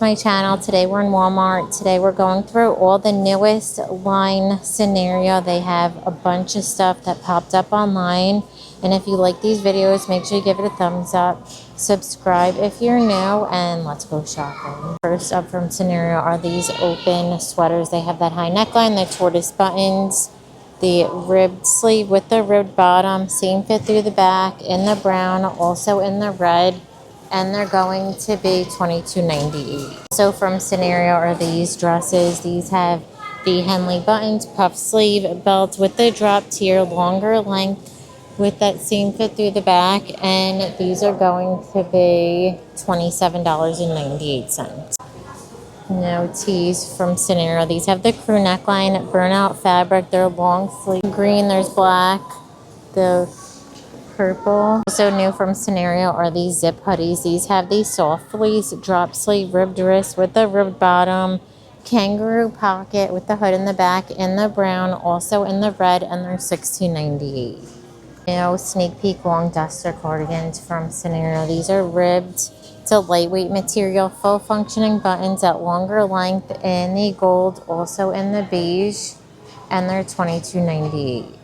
My channel. Today we're in Walmart. Today we're going through all the newest line scenario. They have a bunch of stuff that popped up online, and if you like these videos, make sure you give it a thumbs up, subscribe if you're new, and let's go shopping. First up from scenario are these open sweaters. They have that high neckline, the tortoise buttons, the ribbed sleeve with the ribbed bottom, same fit through the back, in the brown, also in the red, and they're going to be $22.98. So from scenario are these dresses. These have the Henley buttons, puff sleeve, belt with the drop tier, longer length with that same fit through the back, and these are going to be $27.98. No tees from scenario. These have the crew neckline, burnout fabric. They're long sleeve green. There's black, the purple. Also new from scenario are these zip hoodies. These have the soft fleece, drop sleeve, ribbed wrist with the ribbed bottom, kangaroo pocket with the hood in the back, in the brown, also in the red, and they're $16.98. New sneak peek long duster cardigans from scenario. These are ribbed. It's a lightweight material, full functioning buttons at longer length in the gold, also in the beige, and they're $22.98.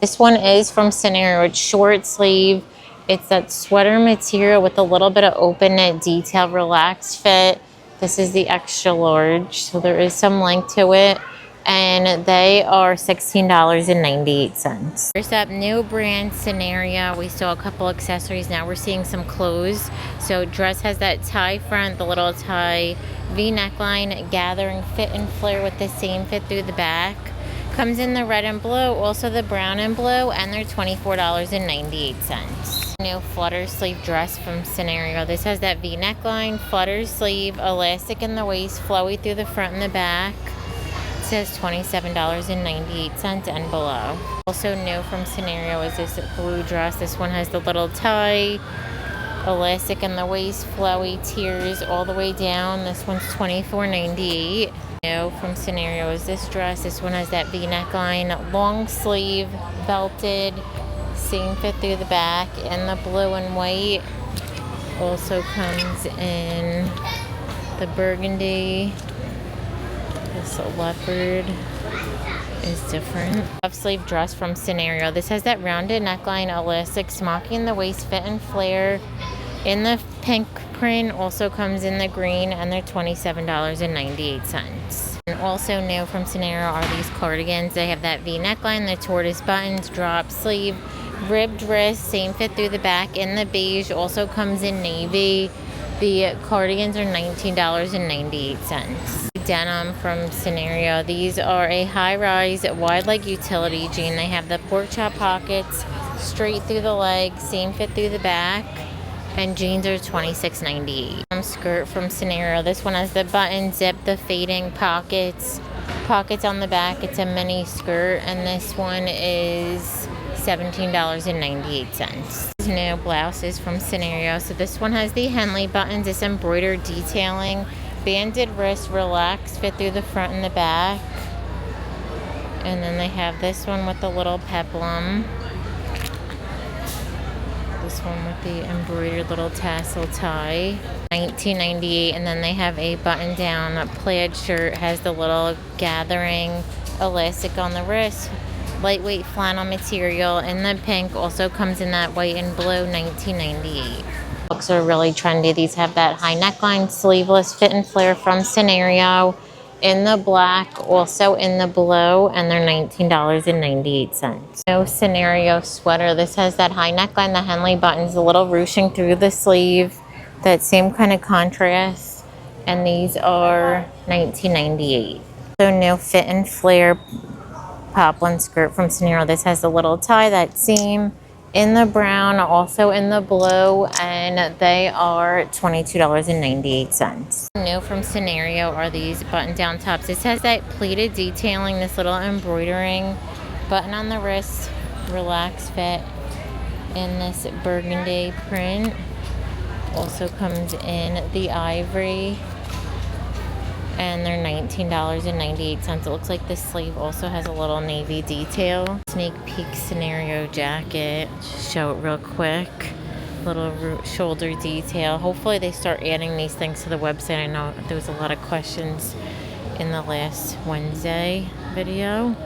This one is from scenario. It's short sleeve. It's that sweater material with a little bit of open knit detail, relaxed fit. This is the extra large, so there is some length to it, and they are $16.98. First up, new brand scenario. We saw a couple accessories. Now we're seeing some clothes. So dress has that tie front, the little tie, V neckline, gathering fit and flare with the same fit through the back. Comes in the red and blue, also the brown and blue, and they're $24.98. New flutter sleeve dress from scenario. This has that V neckline, flutter sleeve, elastic in the waist, flowy through the front and the back. It says $27.98 and below. Also new from scenario is this blue dress. This one has the little tie, elastic in the waist, flowy tiers all the way down. This one's $24.98. New from scenario is this dress. This one has that V neckline, long sleeve, belted, same fit through the back, in the blue and white. Also comes in the burgundy. This leopard is different. Puff sleeve dress from scenario. This has that rounded neckline, elastic, smocky in the waist, fit and flare, in the pink print. Also comes in the green, and they're $27.98. And also new from scenario are these cardigans. They have that V neckline, the tortoise buttons, drop sleeve, ribbed wrist, same fit through the back, in the beige. Also comes in navy. The cardigans are $19.98. Denim from scenario. These are a high-rise, wide leg utility jean. They have the pork chop pockets, straight through the leg, same fit through the back, and jeans are $26.98. Skirt from scenario. This one has the button zip, the fading pockets on the back. It's a mini skirt, and this one is $17.98. New blouses from scenario. So this one has the Henley buttons, this embroidered detailing, banded wrist, relaxed fit through the front and the back, and then they have this one with the little peplum, this one with the embroidered little tassel tie, $19.98. And then they have a button down plaid shirt, has the little gathering elastic on the wrist, lightweight flannel material in the pink, also comes in that white and blue, $19.98. Looks are really trendy. These have that high neckline, sleeveless fit and flare from scenario, in the black, also in the blue, and they're $19.98. No scenario sweater. This has that high neckline, the Henley buttons, a little ruching through the sleeve, that same kind of contrast, and these are $19.98. So no fit and flare poplin skirt from scenario. This has a little tie, that seam, in the brown, also in the blue, and they are $22.98. New from scenario are these button down tops. This has that pleated detailing, this little embroidering, button on the wrist, relaxed fit, in this burgundy print. Also comes in the ivory, and they're $19.98. It looks like the sleeve also has a little navy detail. Sneak peek scenario jacket. Show it real quick. little shoulder detail. Hopefully they start adding these things to the website. I know there was a lot of questions in the last Wednesday video,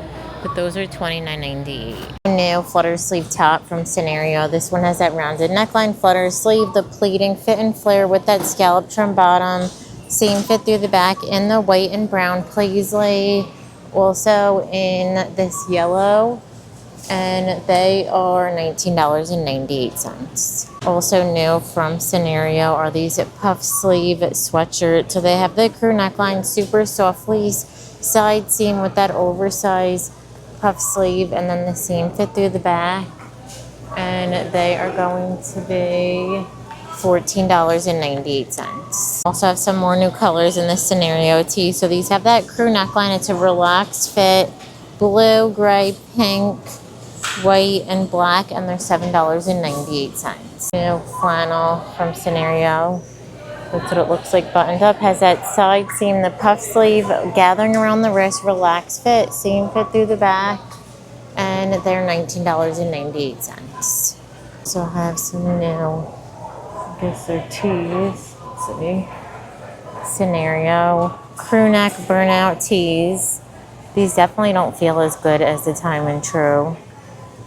but those are $29.98. New flutter sleeve top from Scenario. This one has that rounded neckline, flutter sleeve, the pleating fit and flare with that scallop trim bottom, same fit through the back in the white and brown paisley, also in this yellow, and they are $19.98. Also new from Scenario are these puff sleeve sweatshirt. So they have the crew neckline, super soft fleece, side seam with that oversized puff sleeve, and then the seam fit through the back, and they are going to be $14.98. Also have some more new colors in this Scenario tee. So these have that crew neckline. It's a relaxed fit, blue, gray, pink, white, and black, and they're $7.98. New flannel from Scenario. That's what it looks like buttoned up. Has that side seam, the puff sleeve gathering around the wrist, relaxed fit, seam fit through the back, and they're $19.98. So I have some new, I guess they're tees. Let's see. Scenario crew neck burnout tees. These definitely don't feel as good as the Time and True.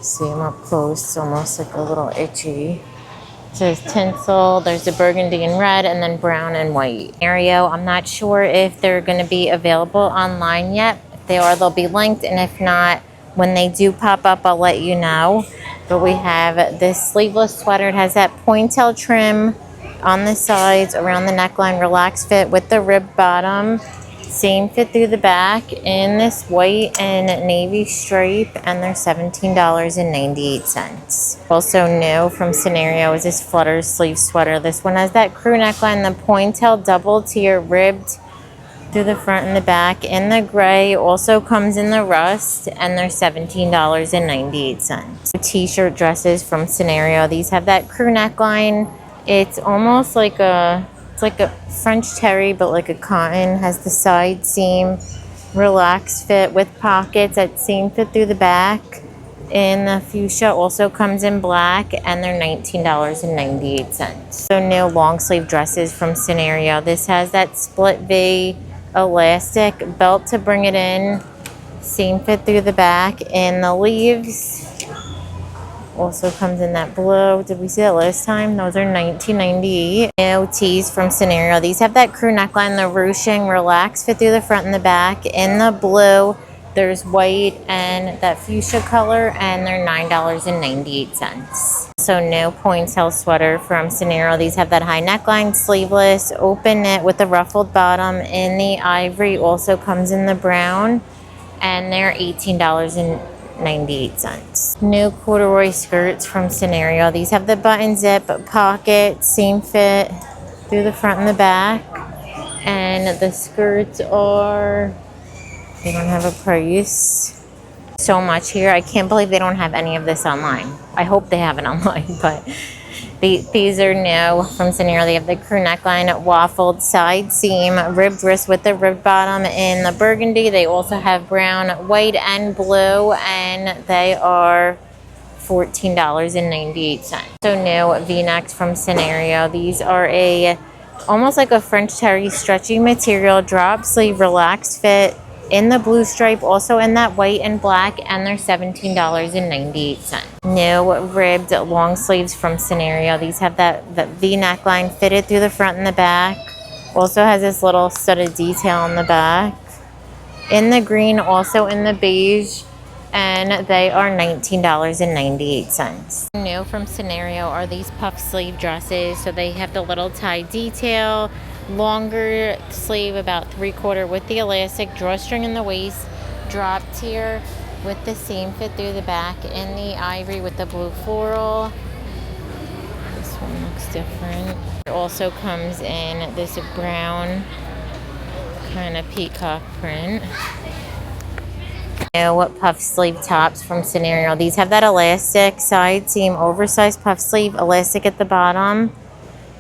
See them up close, it's almost like a little itchy. It says tinsel, there's a burgundy and red, and then brown and white. Scenario, I'm not sure if they're going to be available online yet. If they are, they'll be linked, and if not, when they do pop up, I'll let you know. But we have this sleeveless sweater. It has that pointel trim on the sides, around the neckline, relaxed fit with the ribbed bottom. Same fit through the back in this white and navy stripe, and they're $17.98. Also new from Scenario is this flutter sleeve sweater. This one has that crew neckline, the pointel double tier ribbed through the front and the back in the gray. Also comes in the rust, and they're $17.98. T-shirt dresses from Scenario. These have that crew neckline. It's almost like a French terry, but like a cotton. Has the side seam, relaxed fit with pockets that seam fit through the back in the fuchsia. Also comes in black, and they're $19.98. So new long sleeve dresses from Scenario. This has that split V elastic belt to bring it in, seam fit through the back in the leaves. Also comes in that blue. Did we see that last time? Those are $19.98. New tees from Scenario. These have that crew neckline, the ruching, relaxed fit through the front and the back. In the blue, there's white and that fuchsia color, and they're $9.98. So new pointel sweater from Scenario. These have that high neckline, sleeveless, open knit with a ruffled bottom in the ivory. Also comes in the brown, and they're $18.98. New corduroy skirts from Scenario. These have the button zip, pocket, seam fit through the front and the back. And the skirts are, they don't have a price. So much here. I can't believe they don't have any of this online. I hope they have it online, but these are new from Scenario. They have the crew neckline, waffled side seam, ribbed wrist with the ribbed bottom in the burgundy. They also have brown, white, and blue, and they are $14.98. So new V-necks from Scenario. These are almost like a French terry stretchy material, drop sleeve, relaxed fit in the blue stripe, also in that white and black, and they're $17.98. New ribbed long sleeves from Scenario. These have that V neckline fitted through the front and the back. Also has this little studded detail on the back. In the green, also in the beige, and they are $19.98. New from Scenario are these puff sleeve dresses. So they have the little tie detail, longer sleeve, about 3/4 with the elastic, drawstring in the waist, dropped here with the seam fit through the back in the ivory with the blue floral. This one looks different. It also comes in this brown kind of peacock print. New puff sleeve tops from Scenario. These have that elastic side seam, oversized puff sleeve, elastic at the bottom.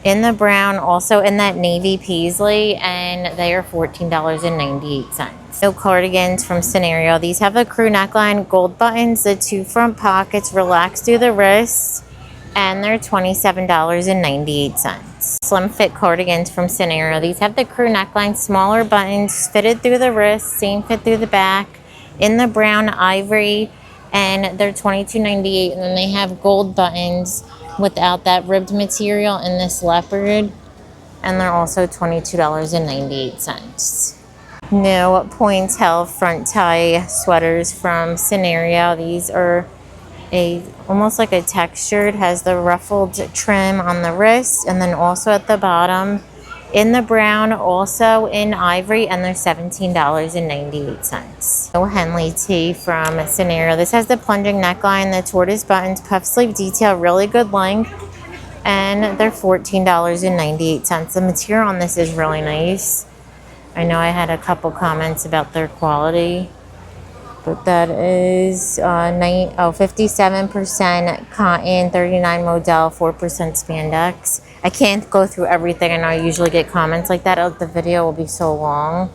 In the brown, also in that navy paisley, and they are $14.98. No cardigans from Scenario. These have a crew neckline, gold buttons, the 2 front pockets, relaxed through the wrists, and they're $27.98. Slim fit cardigans from Scenario. These have the crew neckline, smaller buttons, fitted through the wrist, same fit through the back, in the brown ivory, and they're $22.98. And then they have gold buttons without that ribbed material in this leopard, and they're also $22.98. New pointel front tie sweaters from Scenario. These are almost like a textured, has the ruffled trim on the wrist, and then also at the bottom in the brown, also in ivory, and they're $17.98. Henley tee from Scenario. This has the plunging neckline, the tortoise buttons, puff sleeve detail, really good length, and they're $14.98. The material on this is really nice. I know I had a couple comments about their quality, but that is 57% cotton, 39 modal, 4% spandex. I can't go through everything. I know I usually get comments like that. The video will be so long.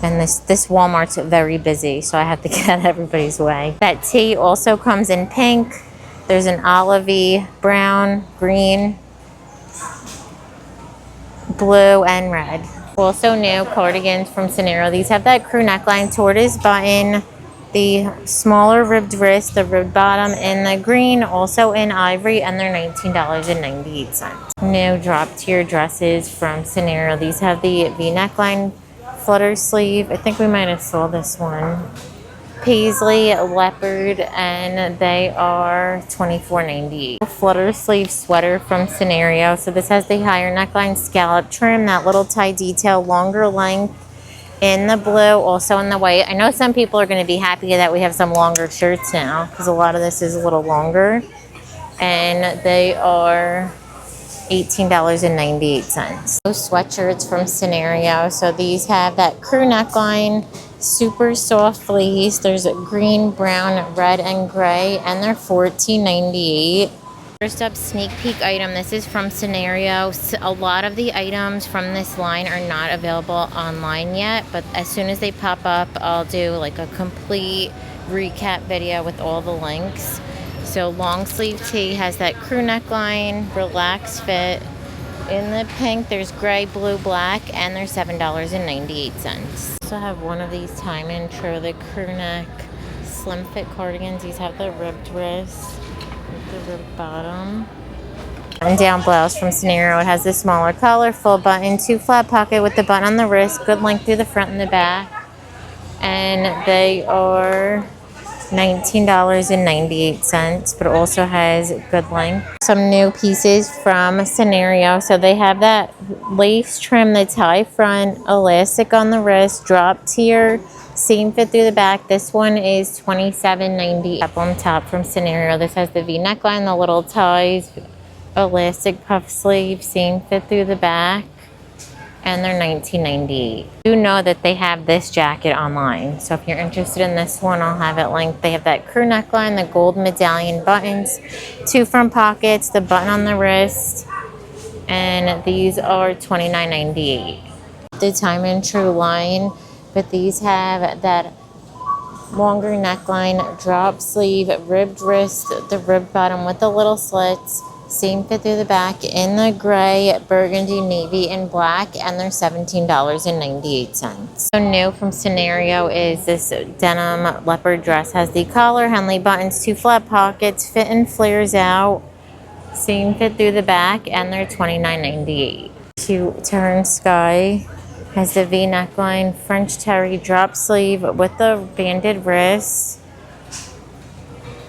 And this Walmart's very busy, so I have to get out of everybody's way. That tee also comes in pink. There's an olivey, brown, green, blue, and red. Also new cardigans from Scenario. These have that crew neckline, tortoise button, the smaller ribbed wrist, the ribbed bottom in the green, also in ivory, and they're $19.98. New drop tier dresses from Scenario. These have the V neckline, flutter sleeve. I think we might have saw this one. Paisley leopard, and they are $24.98. Flutter sleeve sweater from Scenario. So this has the higher neckline, scallop trim, that little tie detail, longer length in the blue, also in the white. I know some people are going to be happy that we have some longer shirts now, because a lot of this is a little longer, and they are $18.98. Those sweatshirts from Scenario. So these have that crew neckline, super soft fleece. There's a green, brown, red, and gray, and they're $14.98. First up, sneak peek item. This is from Scenario. A lot of the items from this line are not available online yet, but as soon as they pop up, I'll do like a complete recap video with all the links. So long sleeve tee has that crew neckline, relaxed fit. In the pink, there's gray, blue, black, and they're $7.98. Also have one of these time intro, the crew neck slim fit cardigans. These have the ribbed wrist with the ribbed bottom. And down blouse from Scenario. It has the smaller collar, full button, 2 flat pocket with the button on the wrist, good length through the front and the back. And they are $19.98, but it also has good length. Some new pieces from Scenario. So they have that lace trim, the tie front, elastic on the wrist, drop tier, seam fit through the back. This one is $27.98. Up on top from Scenario. This has the V neckline, the little ties, elastic puff sleeve, seam fit through the back, and they're $19.98. You know that they have this jacket online, so if you're interested in this one, I'll have it linked. They have that crew neckline, the gold medallion buttons, 2 front pockets, the button on the wrist, and these are $29.98. The time and true line, but these have that longer neckline, drop sleeve, ribbed wrist, the ribbed bottom with the little slits, same fit through the back in the gray, burgundy, navy, and black, and they're $17.98. So new from Scenario is this denim leopard dress. Has the collar, Henley buttons, 2 flat pockets, fit and flares out, same fit through the back, and they're $29.98. Cute Turn Sky has the V neckline, French terry drop sleeve with the banded wrist.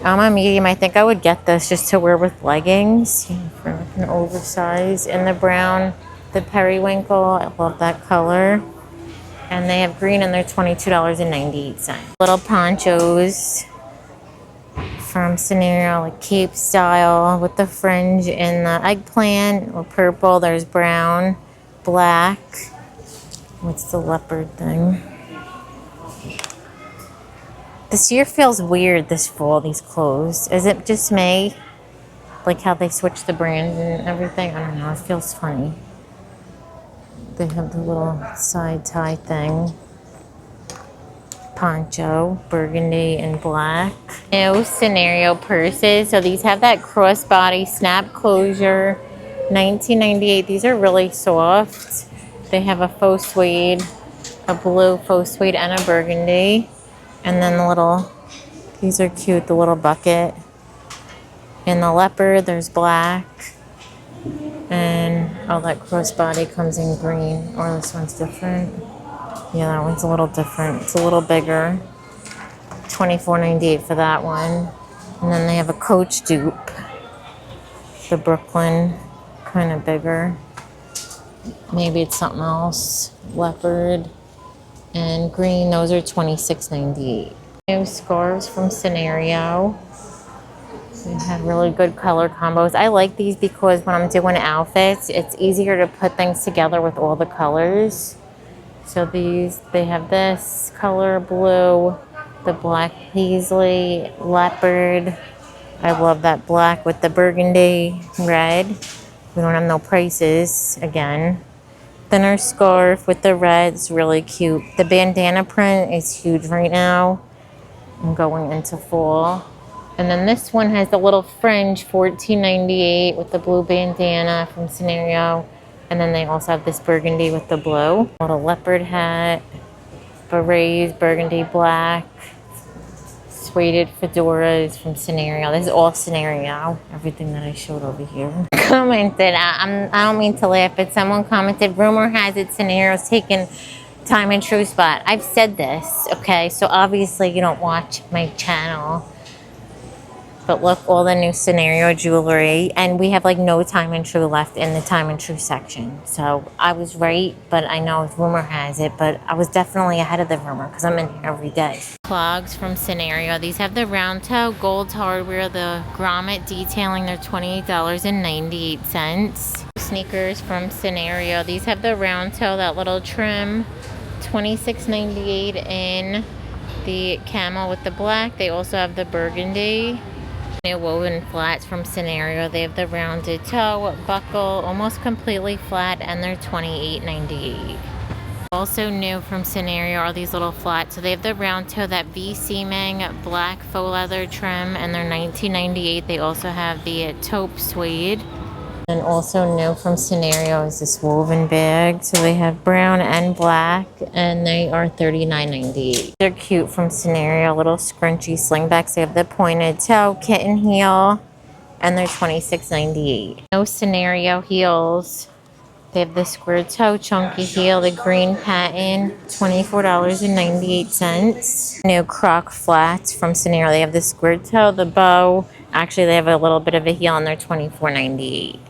I'm a medium. I think I would get this just to wear with leggings for an oversized. In the brown, the periwinkle. I love that color. And they have green, and they're $22.98. Little ponchos from Scenario, like cape style with the fringe in the eggplant or purple. There's brown, black. What's the leopard thing? This year feels weird this fall, these clothes. Is it just me? Like how they switch the brand and everything? I don't know, it feels funny. They have the little side tie thing. poncho, burgundy and black. New Scenario purses. So these have that crossbody snap closure. $19.98. These are really soft. They have a faux suede, a blue faux suede, and a burgundy. And then the little, these are cute, the little bucket. In the leopard, there's black. And oh, that crossbody comes in green. Or this one's different. Yeah, that one's a little different. It's a little bigger. $24.98 for that one. And then they have a Coach dupe. The Brooklyn, kind of bigger. Maybe it's something else. Leopard and green. Those are $26.98. New scarves from Scenario. They have really good color combos. I like these because when I'm doing outfits, it's easier to put things together with all the colors. So these, they have this color blue, the black paisley, leopard. I love that black with the burgundy red. We don't have no prices again. Thinner scarf with the red, it's really cute. The bandana print is huge right now. I'm going into fall. And then this one has the little fringe, $14.98 with the blue bandana from Scenario. And then they also have this burgundy with the blue. Little leopard hat, berets, burgundy black, suede fedoras from Scenario. This is all Scenario, everything that I showed over here. Commented, I don't mean to laugh, but someone commented, rumor has it Scenario's taken Time and True spot. I've said this, okay? So obviously you don't watch my channel. But look, all the new Scenario jewelry. And we have like no Time and True left in the Time and True section. So I was right, but I know rumor has it. But I was definitely ahead of the rumor because I'm in here every day. Clogs from Scenario. These have the round toe, gold hardware, the grommet detailing. They're $28.98. Sneakers from Scenario. These have the round toe, that little trim. $26.98 in the camel with the black. They also have the burgundy. New woven flats from Scenario. They have the rounded toe, buckle, almost completely flat, and they're $28.98. Also new from Scenario are these little flats. So they have the round toe, that V seaming black faux leather trim, and they're $19.98. They also have the taupe suede. And also new from Scenario is this woven bag. So they have brown and black, and they are $39.98. They're cute from Scenario, little scrunchy slingbacks. They have the pointed toe, kitten heel, and they're $26.98. No Scenario heels. They have the square toe, chunky heel, the green patent, $24.98. New Croc flats from Scenario. They have the square toe, the bow. Actually, they have a little bit of a heel, and they're $24.98.